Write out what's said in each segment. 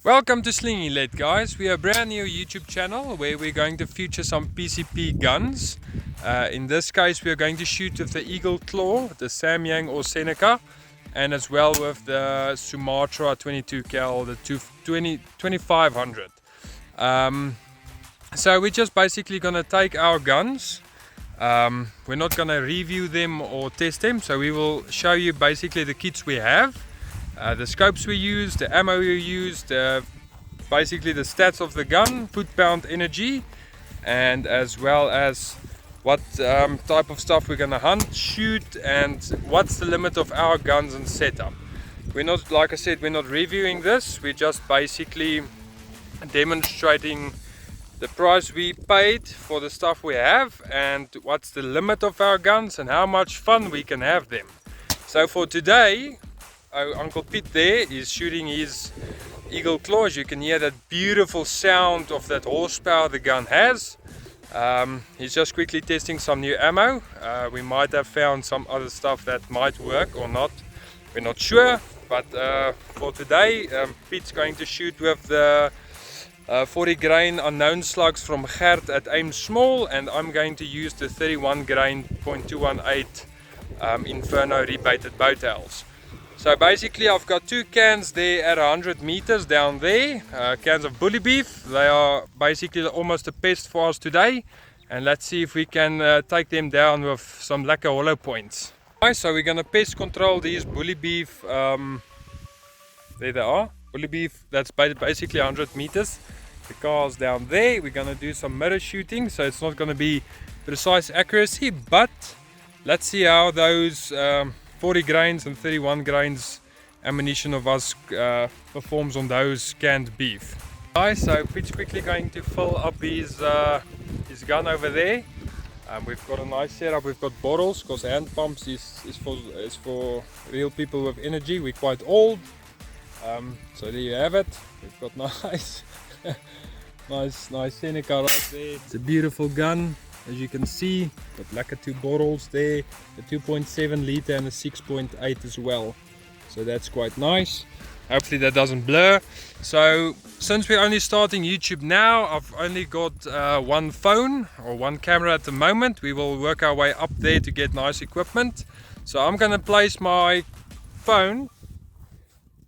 Welcome to Slingy Let, guys. We are a brand new YouTube channel where we're going to feature some PCP guns. In this case we are going to shoot with the Eagle Claw, the Samyang or Seneca, and as well with the Sumatra 22 cal, the 2500. So we're just basically gonna take our guns. We're not gonna review them or test them, so we will show you basically the kits we have. The scopes we use, the ammo we used, basically the stats of the gun, foot-pound energy, and as well as what type of stuff we're gonna hunt, shoot, and what's the limit of our guns and setup. We're not, like I said, we're not reviewing this, we're just basically demonstrating the price we paid for the stuff we have and what's the limit of our guns and how much fun we can have them. So for today, Uncle Pete there is shooting his Eagle Claw. As you can hear that beautiful sound of that horsepower the gun has. He's just quickly testing some new ammo. We might have found some other stuff that might work or not. We're not sure, but for today Pete's going to shoot with the 40 grain unknown slugs from Gert at Aim Small, and I'm going to use the 31 grain .218 Inferno rebated bow tails. So basically I've got two cans there at 100 meters down there, cans of bully beef. They are basically almost a pest for us today, and let's see if we can take them down with some lekker hollow points. Right, so we're going to pest control these bully beef. There they are, bully beef. That's basically 100 meters. The car's down there. We're going to do some mirror shooting, so it's not going to be precise accuracy, but let's see how those 40 grains and 31 grains ammunition of us performs on those canned beef. Right, so Pete's quickly going to fill up his gun over there. We've got a nice setup. We've got bottles because hand pumps is for real people with energy. We're quite old, so there you have it. We've got nice nice Seneca right there. It's a beautiful gun. As you can see, got lekker two bottles there, a 2.7 liter and a 6.8 as well. So that's quite nice. Hopefully that doesn't blur. So since we're only starting YouTube now, I've only got one phone or one camera at the moment. We will work our way up there to get nice equipment. So I'm gonna place my phone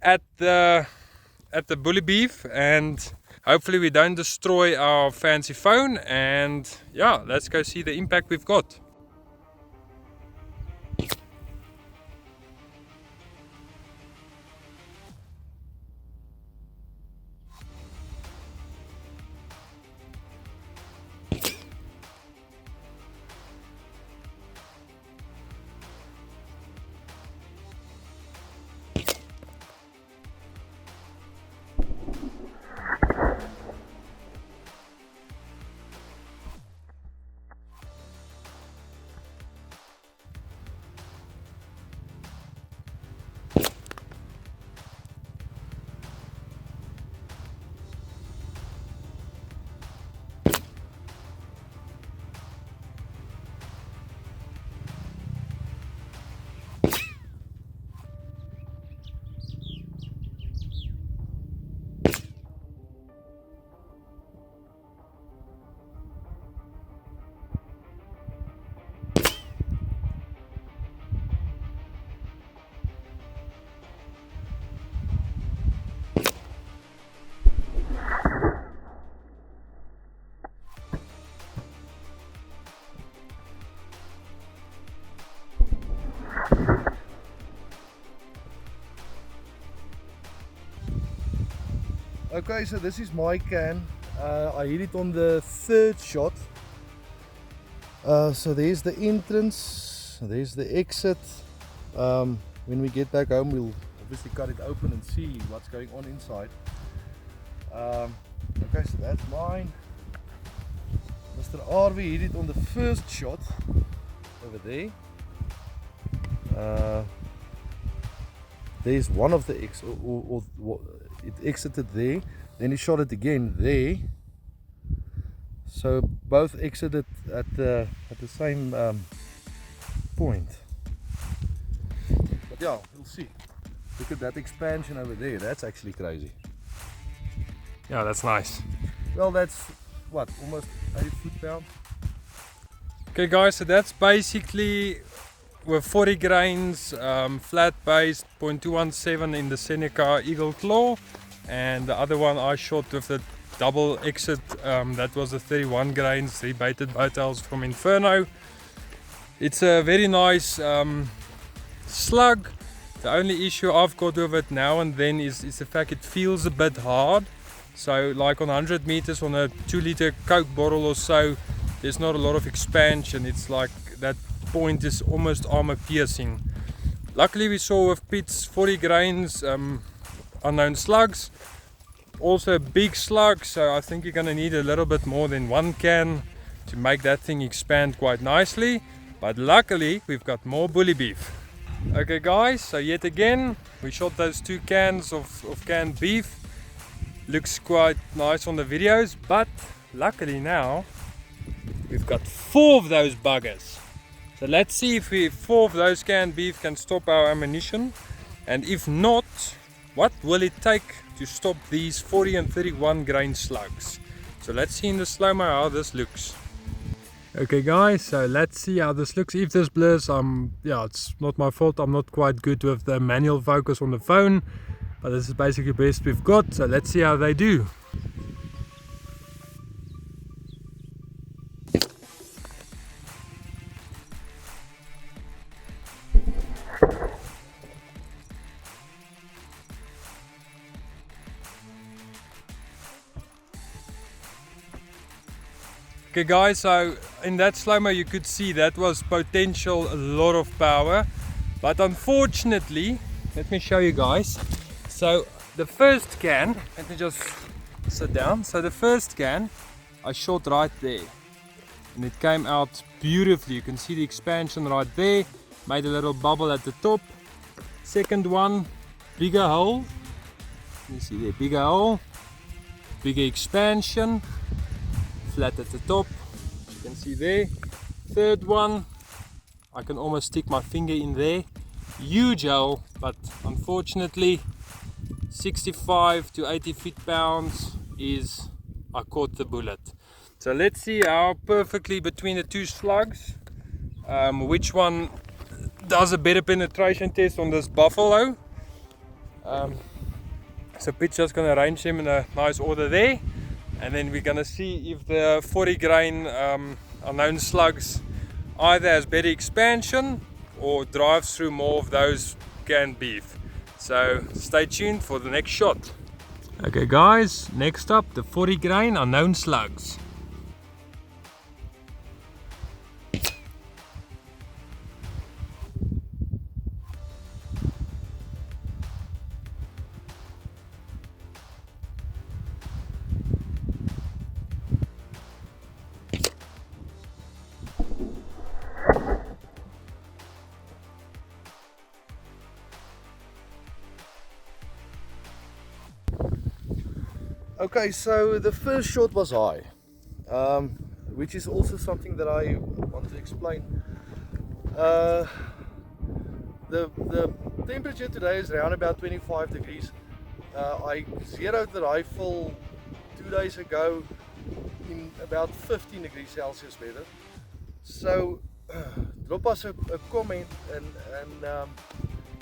at the bully beef, and hopefully we don't destroy our fancy phone, and yeah, let's go see the impact we've got. Okay, so this is my can. I hit it on the third shot. So there's the entrance, there's the exit. When we get back home, we'll obviously cut it open and see what's going on inside. Okay, so that's mine. Mr. RV hit it on the first shot over there. There's one of the it exited there, then he shot it again there. So both exited at the same point. But yeah, we'll see. Look at that expansion over there. That's actually crazy. Yeah, that's nice. Well, that's what, almost 8 foot-pounds. Okay guys, so that's basically with 40 grains, flat base 0.217 in the Seneca Eagle Claw, and the other one I shot with the double exit, that was the 31 grains rebaited bowtails from Inferno. It's a very nice slug. The only issue I've got with it now and then is the fact it feels a bit hard. So like on 100 meters on a 2-liter Coke bottle or so, there's not a lot of expansion. It's like that point is almost armor piercing. Luckily we saw with Pete's 40 grains unknown slugs, also a big slug, so I think you're gonna need a little bit more than 1 can to make that thing expand quite nicely. But luckily we've got more bully beef. Okay guys, so yet again we shot those 2 cans of canned beef. Looks quite nice on the videos, but luckily now we've got 4 of those buggers. So let's see if 4 of those canned beef can stop our ammunition, and if not, what will it take to stop these 40 and 31 grain slugs. So let's see in the slow-mo how this looks. Okay guys, so let's see how this looks. If this blurs, yeah, it's not my fault. I'm not quite good with the manual focus on the phone, but this is basically the best we've got. So let's see how they do. Okay guys, so in that slow-mo you could see that was potential a lot of power, but unfortunately, let me show you guys. So the first can, let me just sit down. So the first can I shot right there and it came out beautifully. You can see the expansion right there, made a little bubble at the top. Second one, bigger hole, you see there, bigger hole, bigger expansion, flat at the top, as you can see there. Third one, I can almost stick my finger in there, huge hole, but unfortunately 65 to 80 foot-pounds is, I caught the bullet. So let's see how perfectly between the 2 slugs, which one does a better penetration test on this buffalo. So Pete's just going to arrange them in a nice order there, and then we're going to see if the 40 grain unknown slugs either has better expansion or drives through more of those canned beef. So stay tuned for the next shot. Okay guys, next up the 40 grain unknown slugs. Okay, so the first shot was high, which is also something that I want to explain. The temperature today is around about 25 degrees. I zeroed the rifle 2 days ago in about 15 degrees Celsius weather. So drop us a comment and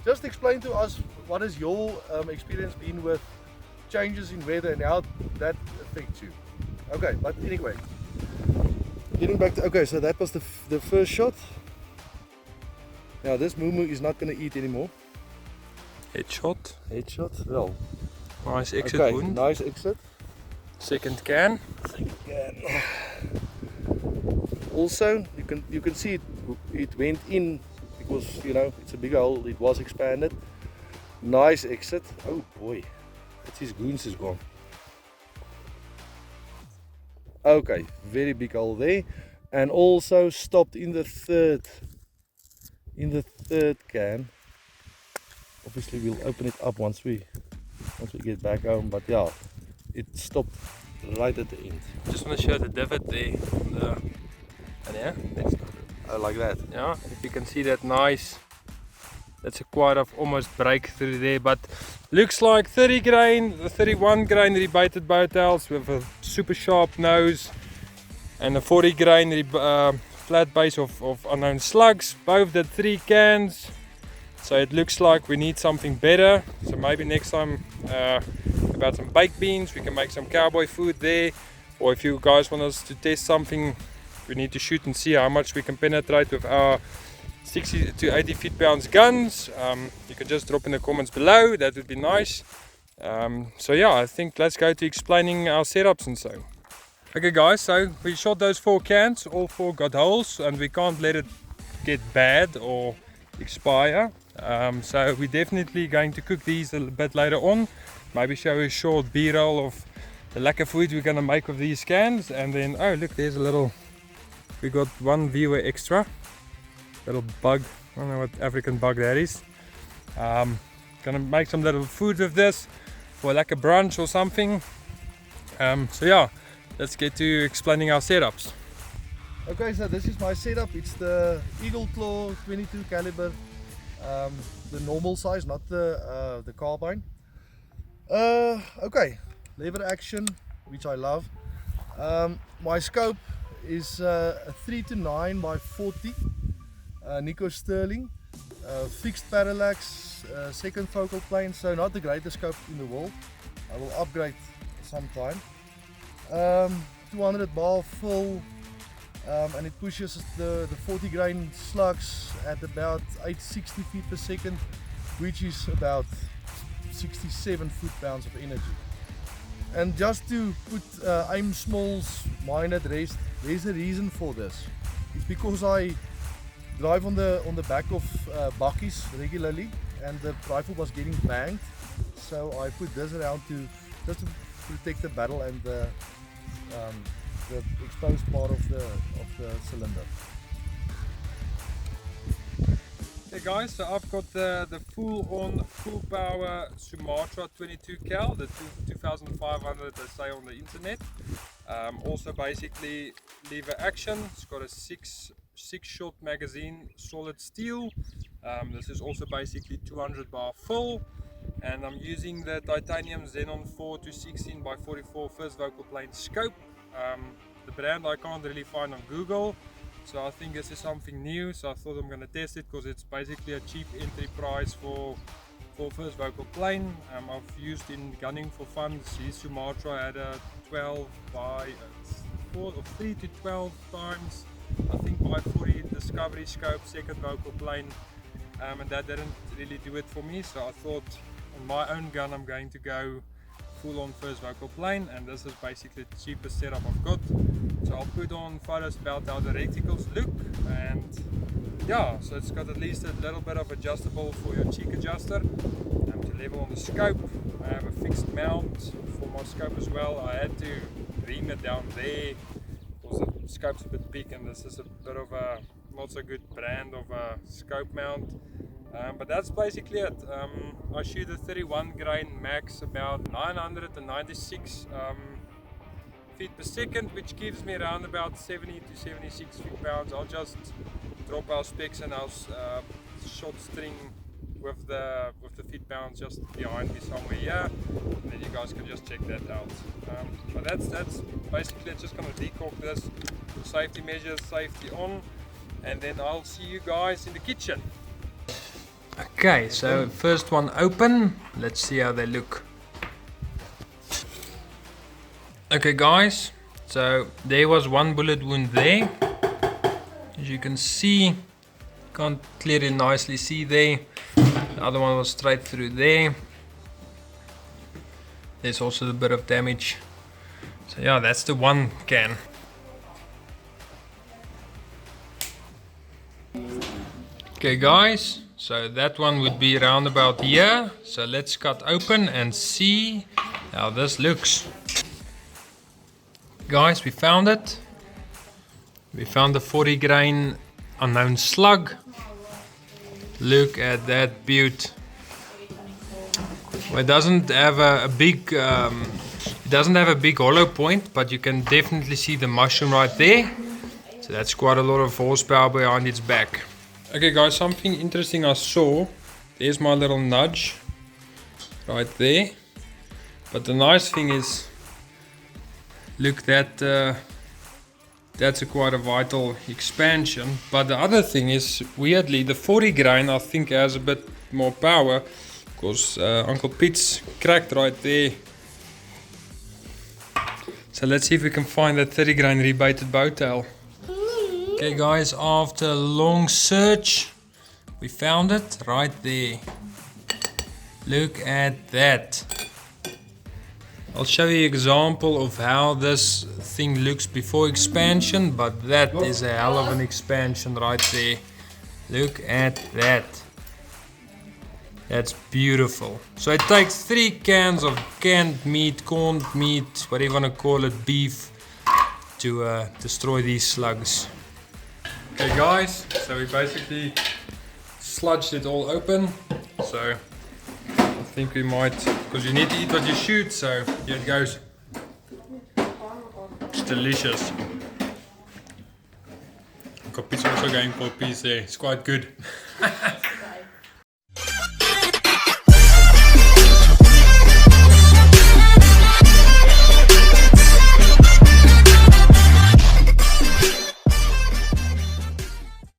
just explain to us what has your experience been with changes in weather and how that affects you. Okay, but anyway, getting back to, okay, so that was the first shot. Now this moo is not going to eat anymore. Headshot. Headshot, well. Nice exit Okay, wound. nice exit. Second can. Second can. Also, you can see it went in because, you know, it's a big hole, it was expanded. Nice exit. Oh boy. His goons is gone. Okay, very big hole there, and also stopped in the third can. Obviously we'll open it up once we get back home, but yeah, it stopped right at the end. Just want to show the divot there. And yeah, that's I like that. yeah. If you can see that nice That's a quite of almost breakthrough there, but looks like 30 grain, 31 grain rebated bowtails with a super sharp nose, and a 40 grain flat base of unknown slugs. Both the 3 cans. So it looks like we need something better. So maybe next time about some baked beans, we can make some cowboy food there. Or if you guys want us to test something, we need to shoot and see how much we can penetrate with our 60 to 80 feet-pounds guns. You can just drop in the comments below, that would be nice. So yeah, I think let's go to explaining our setups and so. Okay guys, so we shot those 4 cans, all 4 got holes, and we can't let it get bad or expire. So we're definitely going to cook these a bit later on. Maybe show a short b-roll of the lacquer food we're gonna make with these cans. And then, oh look, there's a little, we got 1 viewer extra, little bug, I don't know what African bug that is. Gonna make some little food with this for like a brunch or something. So yeah, let's get to explaining our setups. Okay, so this is my setup. It's the Eagle Claw 22 caliber, the normal size, not the carbine. Okay, lever action, which I love. My scope is a 3-9 by 40 Nico Sterling, fixed parallax, second focal plane, so not the greatest scope in the world. I will upgrade sometime. 200 bar full. And it pushes the 40 grain slugs at about 860 feet per second, which is about 67 foot-pounds of energy. And just to put aim small's mind at rest, there's a reason for this. It's because I drive on the back of bakkies regularly, and the rifle was getting banged, so I put this around just to protect the barrel and the exposed part of the cylinder. Okay guys, so I've got the full power Sumatra 22 cal, the 2500 they say on the internet. Also basically lever action. It's got a 6 shot magazine, solid steel. This is also basically 200 bar full, and I'm using the titanium Xenon 4 to 16 by 44 first vocal plane scope. The brand I can't really find on Google, so I think this is something new, so I thought I'm going to test it because it's basically a cheap entry price for first vocal plane. I've used in gunning for fun. This Sumatra had a 12 by 3 to 12 times, I think, by 40 discovery scope, second vocal plane, and that didn't really do it for me, so I thought on my own gun I'm going to go full on first vocal plane, and this is basically the cheapest setup I've got. So I'll put on photos about how the reticles look, and yeah, so it's got at least a little bit of adjustable for your cheek adjuster, to level on the scope. I have a fixed mount for my scope as well. I had to ream it down there because the scope's a bit big, and this is a bit of a not so good brand of a scope mount. But that's basically it. I shoot a 31 grain max, about 996 feet per second, which gives me around about 70 to 76 feet-pounds. I'll just drop our specs and our shot string with the feet-pounds just behind me somewhere here, and then you guys can just check that out. But that's basically it's just going to decock this, safety measures, safety on, and then I'll see you guys in the kitchen. Okay, so first one open, let's see how they look. Okay guys, so there was one bullet wound there, as you can see, can't clearly nicely see there. The other one was straight through there. There's also a bit of damage. So yeah, that's the one can. Okay guys, so that one would be around about here. So let's cut open and see how this looks. Guys, we found it. We found the 40 grain unknown slug. Look at that beaut. Well, it doesn't have a big hollow point, but you can definitely see the mushroom right there. So that's quite a lot of horsepower behind its back. Okay guys, something interesting I saw. there's my little nudge right there. But the nice thing is, look, that's quite a vital expansion. But the other thing is, weirdly, the 40 grain I think has a bit more power, because Uncle Pete's cracked right there. So let's see if we can find that 30 grain rebaited bowtail. Okay guys, after a long search, we found it right there. Look at that. I'll show you an example of how this thing looks before expansion, but that is a hell of an expansion right there. Look at that. That's beautiful. So it takes 3 cans of canned meat, corned meat, whatever you want to call it, beef, to destroy these slugs. Okay guys, so we basically sludged it all open. So I think we might, because you need to eat what you shoot, so here it goes. It's delicious. Uncle Pete's also going for a piece there, it's quite good.